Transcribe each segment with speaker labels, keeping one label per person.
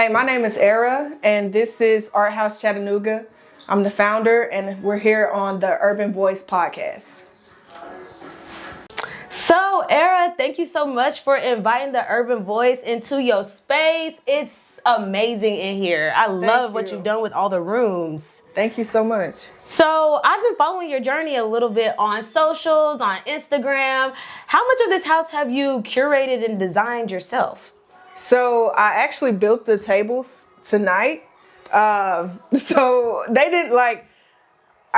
Speaker 1: Hey, my name is Era, and this is Art House Chattanooga. I'm the founder, and we're here on the Urban Voice podcast.
Speaker 2: So, Era, thank you so much for inviting the Urban Voice into your space. It's amazing in here. I love what you've done with all the rooms.
Speaker 1: Thank you so much.
Speaker 2: So, I've been following your journey a little bit on socials, on Instagram. How much of this house have you curated and designed yourself?
Speaker 1: So I actually built the tables tonight. So they didn't I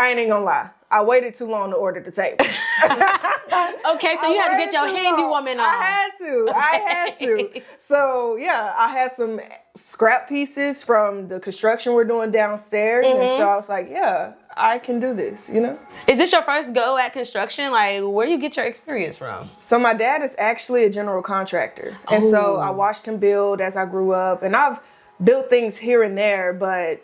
Speaker 1: ain't even gonna lie. I waited too long to order the table.
Speaker 2: Okay, so you had to get your handy woman on.
Speaker 1: I had to. So yeah, I had some scrap pieces from the construction we're doing downstairs. And so I was like, yeah, I can do this, you know?
Speaker 2: Is this your first go at construction? Like, where do you get your experience from?
Speaker 1: So my dad is actually a general contractor. And so I watched him build as I grew up. And I've built things here and there, but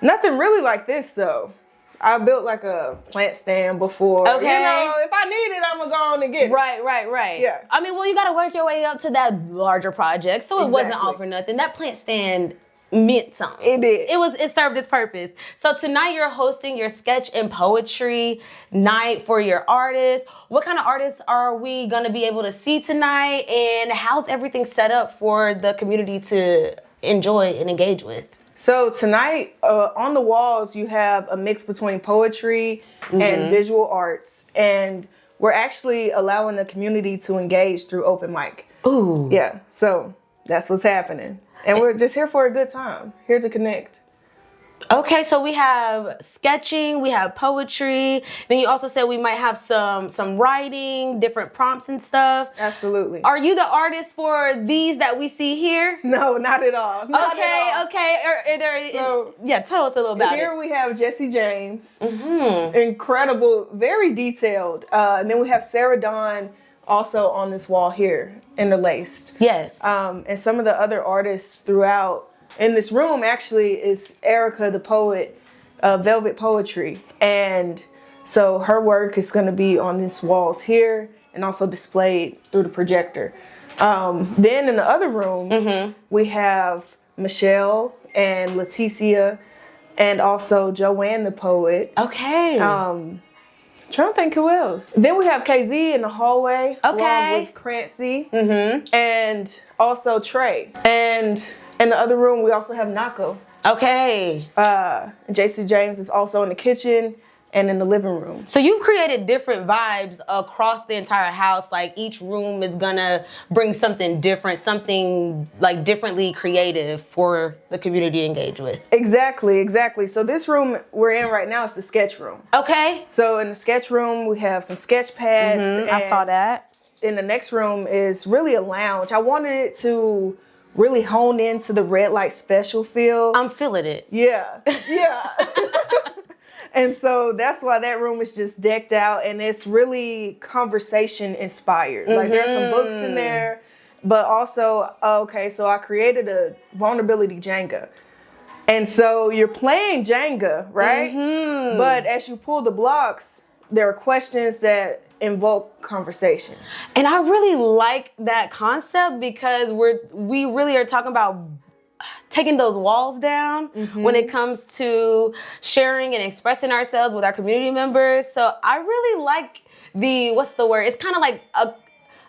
Speaker 1: nothing really like this though. I built like a plant stand before.
Speaker 2: Okay.
Speaker 1: You know, if I need it, I'm going to go on and get it.
Speaker 2: Right.
Speaker 1: Yeah.
Speaker 2: I mean, well, you got to work your way up to that larger project. So it wasn't all for nothing. That plant stand meant something.
Speaker 1: It did.
Speaker 2: It served its purpose. So tonight you're hosting your sketch and poetry night for your artists. What kind of artists are we going to be able to see tonight? And how's everything set up for the community to enjoy and engage with?
Speaker 1: So tonight, on the walls, you have a mix between poetry and visual arts. And we're actually allowing the community to engage through open mic.
Speaker 2: Ooh.
Speaker 1: Yeah, so that's what's happening. And we're just here for a good time, here to connect.
Speaker 2: Okay, so we have sketching, we have poetry. Then you also said we might have some writing, different prompts and stuff.
Speaker 1: Absolutely.
Speaker 2: Are you the artist for these that we see here?
Speaker 1: No, not at all. Not at all.
Speaker 2: Okay. Tell us a little about
Speaker 1: here we have Jesse James. Incredible, very detailed. And then we have Sarah Dawn also on this wall here, interlaced.
Speaker 2: Yes.
Speaker 1: And some of the other artists throughout in this room actually is Erica, the poet, Velvet Poetry. And so her work is going to be on these walls here and also displayed through the projector. Then in the other room, we have Michelle and Leticia and also Joanne, the poet.
Speaker 2: Okay.
Speaker 1: Trying to think who else. Then we have KZ in the hallway. Along with Crancy. And also Trey. And in the other room, we also have Nako.
Speaker 2: Okay.
Speaker 1: JC James is also in the kitchen and in the living room.
Speaker 2: So you've created different vibes across the entire house. Like each room is gonna bring something different, something like differently creative for the community to engage with.
Speaker 1: Exactly. So this room we're in right now is the sketch room.
Speaker 2: Okay.
Speaker 1: So in the sketch room, we have some sketch pads.
Speaker 2: I saw that.
Speaker 1: In the next room is really a lounge. I wanted it to really hone into the red light special feel.
Speaker 2: I'm feeling it.
Speaker 1: Yeah. And so that's why that room is just decked out, and it's really conversation inspired. Like there's some books in there, but also, so I created a vulnerability Jenga. And so you're playing Jenga, right? But as you pull the blocks, there are questions that invoke conversation.
Speaker 2: And I really like that concept because we really are talking about taking those walls down when it comes to sharing and expressing ourselves with our community members. So I really like it's kind of like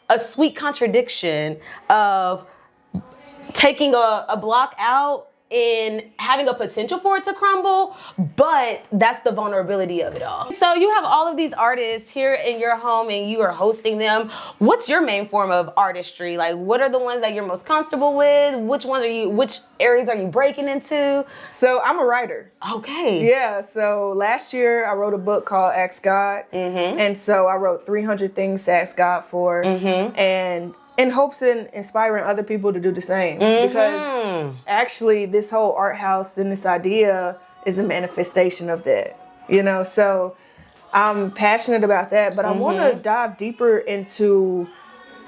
Speaker 2: a sweet contradiction of taking a block out and having a potential for it to crumble, but that's the vulnerability of it all. So you have all of these artists here in your home and you are hosting them. What's your main form of artistry? Like, what are the ones that you're most comfortable with? Which areas are you breaking into?
Speaker 1: So I'm a writer.
Speaker 2: Okay.
Speaker 1: Yeah, so last year I wrote a book called Ask God. And so I wrote 300 things to ask God for. And in hopes in inspiring other people to do the same. Because actually this whole art house and this idea is a manifestation of that, you know? So I'm passionate about that, but I want to dive deeper into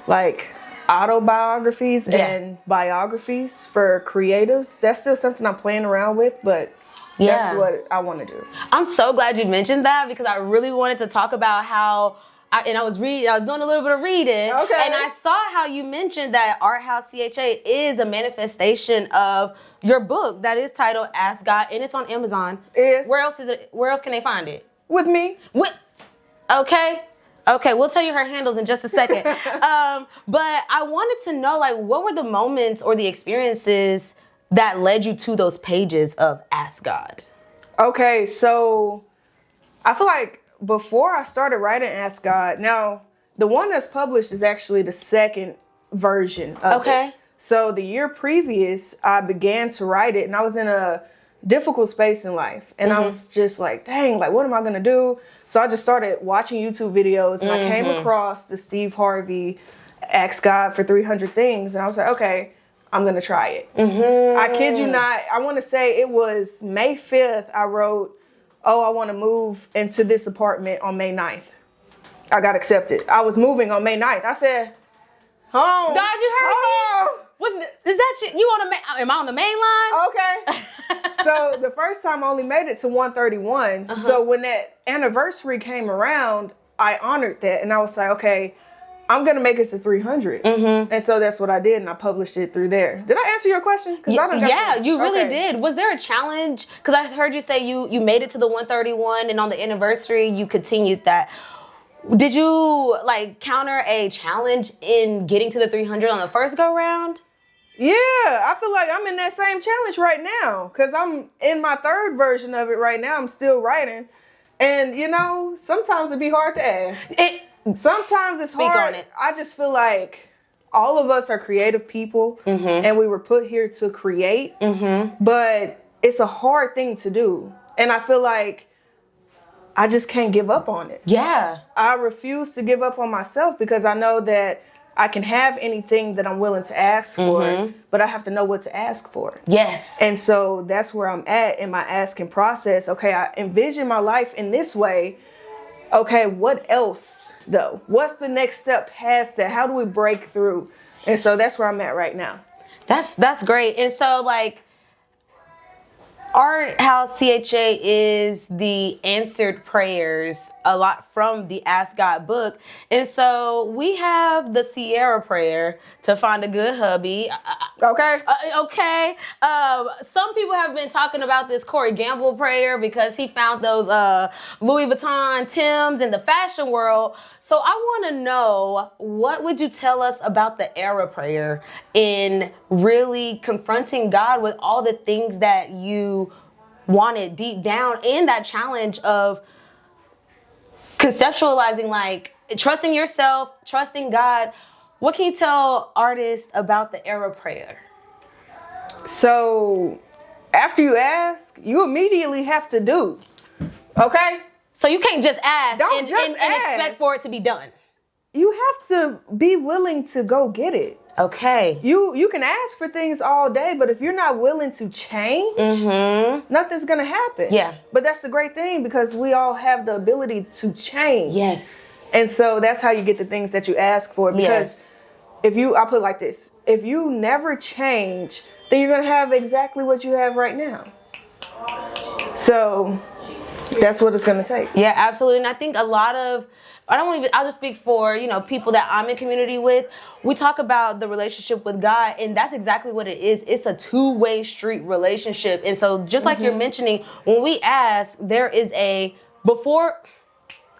Speaker 1: like autobiographies and biographies for creatives. That's still something I'm playing around with, but that's what I want to do.
Speaker 2: I'm so glad you mentioned that because I really wanted to talk about how I was doing a little bit of reading.
Speaker 1: Okay.
Speaker 2: And I saw how you mentioned that Art House CHA is a manifestation of your book that is titled Ask God, and it's on Amazon.
Speaker 1: Yes.
Speaker 2: Where else can they find it?
Speaker 1: With me.
Speaker 2: Okay, we'll tell you her handles in just a second. But I wanted to know, like, what were the moments or the experiences that led you to those pages of Ask God?
Speaker 1: Okay, so I feel like before I started writing Ask God, now the one that's published is actually the second version of it. So the year previous, I began to write it, and I was in a difficult space in life. And I was just like, dang, like, what am I going to do? So I just started watching YouTube videos, and I came across the Steve Harvey Ask God for 300 Things. And I was like, okay, I'm going to try it. I kid you not. I want to say it was May 5th. I wrote, I want to move into this apartment on May 9th. I got accepted. I was moving on May 9th. I said, home.
Speaker 2: God, you heard me? Is that you on am I on the main line?
Speaker 1: Okay. So the first time I only made it to 131. So when that anniversary came around, I honored that. And I was like, okay, I'm going to make it to 300. And so that's what I did. And I published it through there. Did I answer your question?
Speaker 2: You really did. Was there a challenge? Because I heard you say you made it to the 131 and on the anniversary, you continued that. Did you counter a challenge in getting to the 300 on the first go round?
Speaker 1: Yeah, I feel like I'm in that same challenge right now because I'm in my third version of it right now. I'm still writing. And, sometimes it'd be hard to ask. Sometimes it's hard. On it. I just feel like all of us are creative people and we were put here to create. But it's a hard thing to do. And I feel like I just can't give up on it.
Speaker 2: Yeah.
Speaker 1: I refuse to give up on myself because I know that I can have anything that I'm willing to ask for, but I have to know what to ask for.
Speaker 2: Yes.
Speaker 1: And so that's where I'm at in my asking process. Okay, I envision my life in this way. Okay, what else though? What's the next step past that? How do we break through? And so that's where I'm at right now.
Speaker 2: That's great. And so Art House CHA is the answered prayers a lot from the Ask God book. And so we have the Sierra prayer to find a good hubby.
Speaker 1: Okay.
Speaker 2: Okay. Some people have been talking about this Corey Gamble prayer because he found those Louis Vuitton Timbs in the fashion world. So I want to know, what would you tell us about the Era prayer in really confronting God with all the things that you wanted deep down, and that challenge of conceptualizing, trusting yourself, trusting God? What can you tell artists about the Era prayer?
Speaker 1: So after you ask, you immediately have to do. Okay?
Speaker 2: So you can't just ask and
Speaker 1: ask.
Speaker 2: Expect for it to be done.
Speaker 1: You have to be willing to go get it.
Speaker 2: Okay.
Speaker 1: You can ask for things all day, but if you're not willing to change, nothing's going to happen.
Speaker 2: Yeah.
Speaker 1: But that's the great thing, because we all have the ability to change.
Speaker 2: Yes.
Speaker 1: And so that's how you get the things that you ask for. Because I'll put it like this, if you never change, then you're going to have exactly what you have right now. So that's what it's going to take.
Speaker 2: Yeah, absolutely. And I think a lot of, I'll just speak for, people that I'm in community with. We talk about the relationship with God, and that's exactly what it is. It's a two-way street relationship. And so just like you're mentioning, when we ask, there is before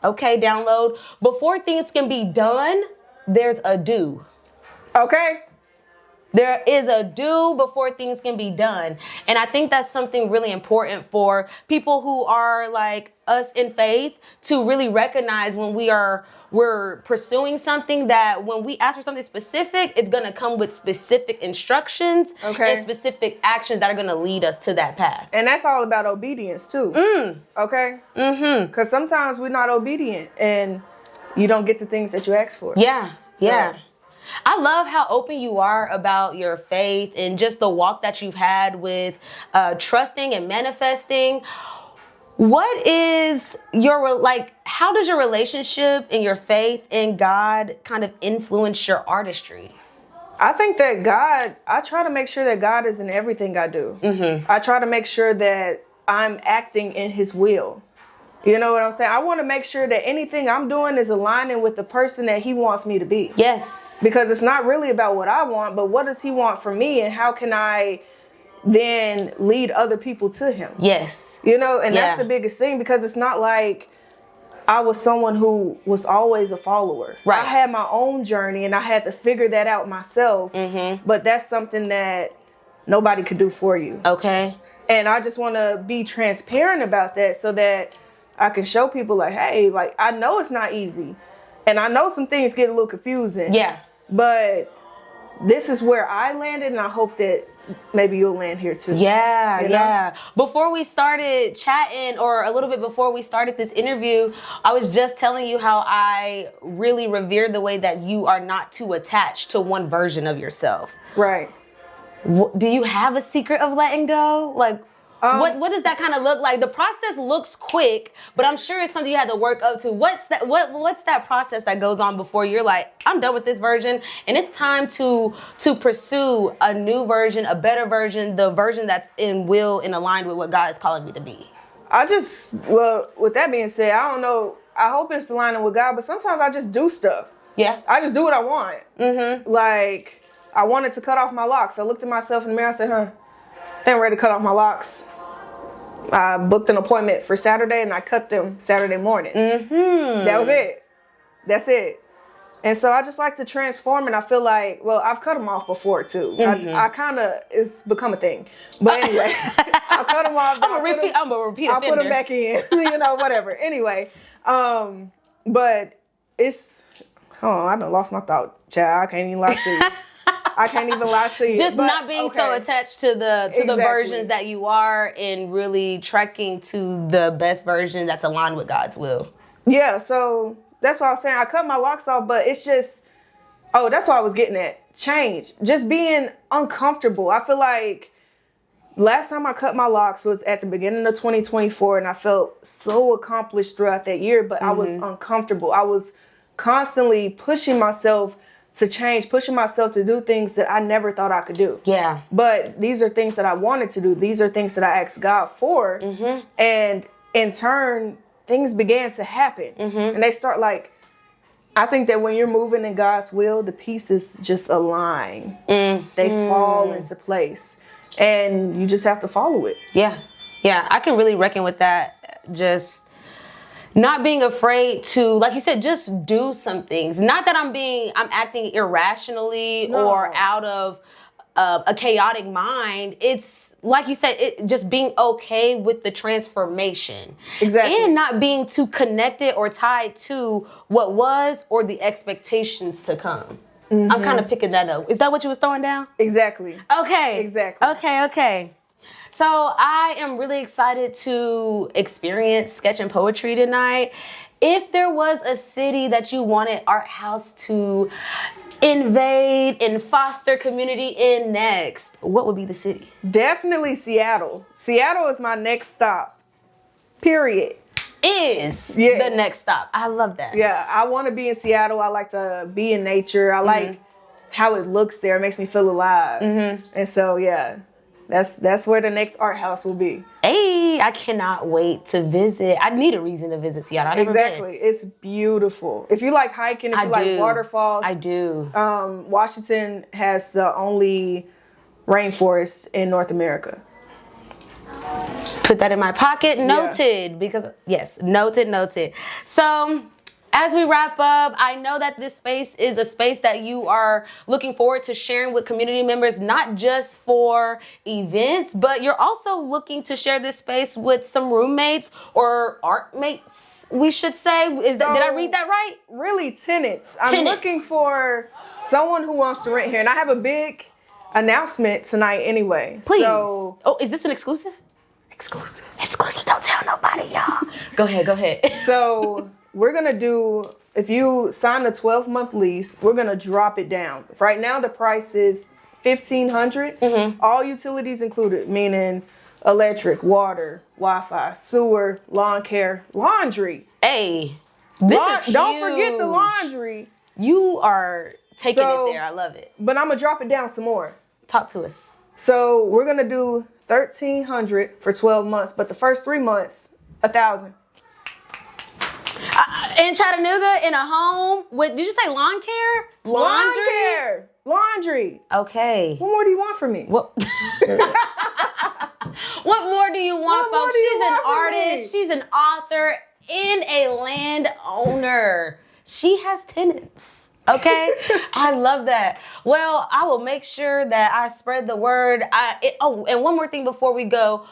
Speaker 2: things can be done, there's a do.
Speaker 1: Okay.
Speaker 2: There is a do before things can be done. And I think that's something really important for people who are like us in faith to really recognize when we're pursuing something, that when we ask for something specific, it's going to come with specific instructions and specific actions that are going to lead us to that path.
Speaker 1: And that's all about obedience too. Okay? Because sometimes we're not obedient and you don't get the things that you ask for.
Speaker 2: Yeah. I love how open you are about your faith and just the walk that you've had with trusting and manifesting. What is how does your relationship and your faith in God kind of influence your artistry?
Speaker 1: I think that I try to make sure that God is in everything I do. I try to make sure that I'm acting in His will. You know what I'm saying? I want to make sure that anything I'm doing is aligning with the person that he wants me to be.
Speaker 2: Yes.
Speaker 1: Because it's not really about what I want, but what does he want from me, and how can I then lead other people to him?
Speaker 2: Yes.
Speaker 1: You know, and that's the biggest thing, because it's not like I was someone who was always a follower.
Speaker 2: Right.
Speaker 1: I had my own journey and I had to figure that out myself. But that's something that nobody could do for you.
Speaker 2: Okay.
Speaker 1: And I just want to be transparent about that so that I can show people like, hey, like, I know it's not easy. And I know some things get a little confusing.
Speaker 2: Yeah.
Speaker 1: But this is where I landed, and I hope that maybe you'll land here too.
Speaker 2: Yeah,
Speaker 1: you know?
Speaker 2: yeah. Before we started chatting, or a little bit before we started this interview, I was just telling you how I really revere the way that you are not too attached to one version of yourself.
Speaker 1: Right.
Speaker 2: Do you have a secret of letting go? Like, what does that kind of look like? The process looks quick, but I'm sure it's something you had to work up to. What's that process that goes on before you're like, I'm done with this version, and it's time to pursue a new version, a better version, the version that's in will and aligned with what God is calling me to be?
Speaker 1: Well, with that being said, I don't know. I hope it's aligning with God, but sometimes I just do stuff.
Speaker 2: Yeah.
Speaker 1: I just do what I want. Like, I wanted to cut off my locks. I looked at myself in the mirror. I said, I'm ready to cut off my locks. I booked an appointment for Saturday, and I cut them Saturday morning. That was it. That's it. And so I just like to transform, and I feel like, well, I've cut them off before too. I kind of, it's become a thing. But anyway, I cut them off.
Speaker 2: I'm a repeat offender.
Speaker 1: I put them back in, you know, whatever. Anyway, but it's, I done lost my thought, child. I can't even lie to you. I can't even lie to you.
Speaker 2: Just not being so attached to the versions that you are, and really trekking to the best version that's aligned with God's will. Yeah,
Speaker 1: so that's what I was saying. I cut my locks off, but it's just, that's what I was getting at. Change. Just being uncomfortable. I feel like last time I cut my locks was at the beginning of 2024, and I felt so accomplished throughout that year, but I was uncomfortable. I was constantly pushing myself to change, pushing myself to do things that I never thought I could do.
Speaker 2: Yeah.
Speaker 1: But these are things that I wanted to do. These are things that I asked God for. And in turn, things began to happen. And they start I think that when you're moving in God's will, the pieces just align. They fall into place. And you just have to follow it.
Speaker 2: Yeah. Yeah. I can really reckon with that. Just not being afraid to, like you said, just do some things. Not that I'm acting irrationally or out of a chaotic mind. It's like you said, just being okay with the transformation.
Speaker 1: Exactly.
Speaker 2: And not being too connected or tied to what was or the expectations to come. I'm kind of picking that up. Is that what you was throwing down?
Speaker 1: Exactly.
Speaker 2: Okay.
Speaker 1: Exactly.
Speaker 2: Okay. So I am really excited to experience sketch and poetry tonight. If there was a city that you wanted Art House to invade and foster community in next, what would be the city?
Speaker 1: Definitely Seattle. Seattle is my next stop. Period.
Speaker 2: The next stop. I love that.
Speaker 1: Yeah, I want to be in Seattle. I like to be in nature. I like how it looks there. It makes me feel alive. And so, yeah. That's where the next art house will be.
Speaker 2: Hey, I cannot wait to visit. I need a reason to visit Seattle. I've never been.
Speaker 1: It's beautiful. If you like hiking, if you like waterfalls.
Speaker 2: I do.
Speaker 1: Washington has the only rainforest in North America.
Speaker 2: Put that in my pocket. Noted. Because, yes, noted. So, as we wrap up, I know that this space is a space that you are looking forward to sharing with community members, not just for events, but you're also looking to share this space with some roommates or art mates, we should say. Did I read that right?
Speaker 1: Really, tenants. I'm looking for someone who wants to rent here. And I have a big announcement tonight anyway.
Speaker 2: Please. Is this an exclusive? Exclusive. Don't tell nobody, y'all. Go ahead.
Speaker 1: So we're going to do, if you sign a 12-month lease, we're going to drop it down. Right now, the price is $1,500. All utilities included, meaning electric, water, Wi-Fi, sewer, lawn care, laundry.
Speaker 2: Hey, this is huge.
Speaker 1: Don't forget the laundry.
Speaker 2: You are taking it there. I love it.
Speaker 1: But I'm going to drop it down some more.
Speaker 2: Talk to us.
Speaker 1: So we're going to do $1,300 for 12 months, but the first 3 months, $1,000.
Speaker 2: In Chattanooga, in a home with, did you say lawn care?
Speaker 1: Laundry.
Speaker 2: Okay.
Speaker 1: What more do you want from me?
Speaker 2: What? What more do you want, folks? She's an artist. She's an author and a landowner. She has tenants. Okay? I love that. Well, I will make sure that I spread the word. And one more thing before we go.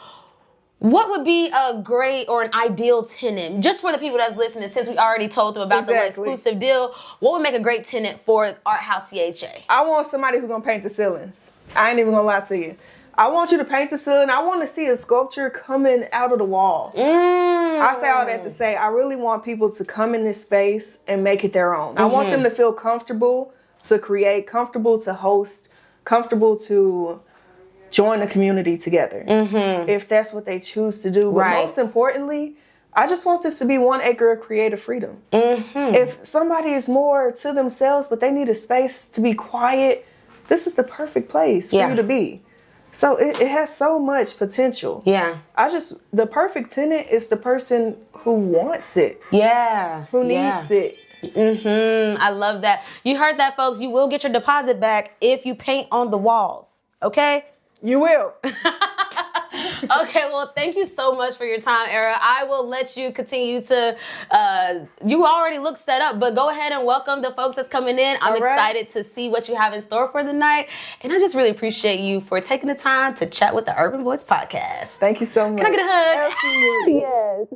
Speaker 2: What would be a great or an ideal tenant? Just for the people that's listening, since we already told them about the exclusive deal, what would make a great tenant for Art House CHA?
Speaker 1: I want somebody who's going to paint the ceilings. I ain't even going to lie to you. I want you to paint the ceiling. I want to see a sculpture coming out of the wall. I say all that to say I really want people to come in this space and make it their own. I want them to feel comfortable to create, comfortable to host, comfortable to join the community together, if that's what they choose to do. But most importantly, I just want this to be 1 acre of creative freedom. If somebody is more to themselves, but they need a space to be quiet, this is the perfect place for you to be. So it has so much potential.
Speaker 2: Yeah.
Speaker 1: The perfect tenant is the person who wants it.
Speaker 2: Yeah.
Speaker 1: Who needs it.
Speaker 2: I love that. You heard that, folks. You will get your deposit back if you paint on the walls. Okay?
Speaker 1: You will.
Speaker 2: Okay, well, thank you so much for your time, Era. I will let you continue to, you already look set up, but go ahead and welcome the folks that's coming in. I'm excited to see what you have in store for the night. And I just really appreciate you for taking the time to chat with the Urban Voice Podcast.
Speaker 1: Thank you so much.
Speaker 2: Can I get a hug?
Speaker 1: Absolutely.
Speaker 2: Yes.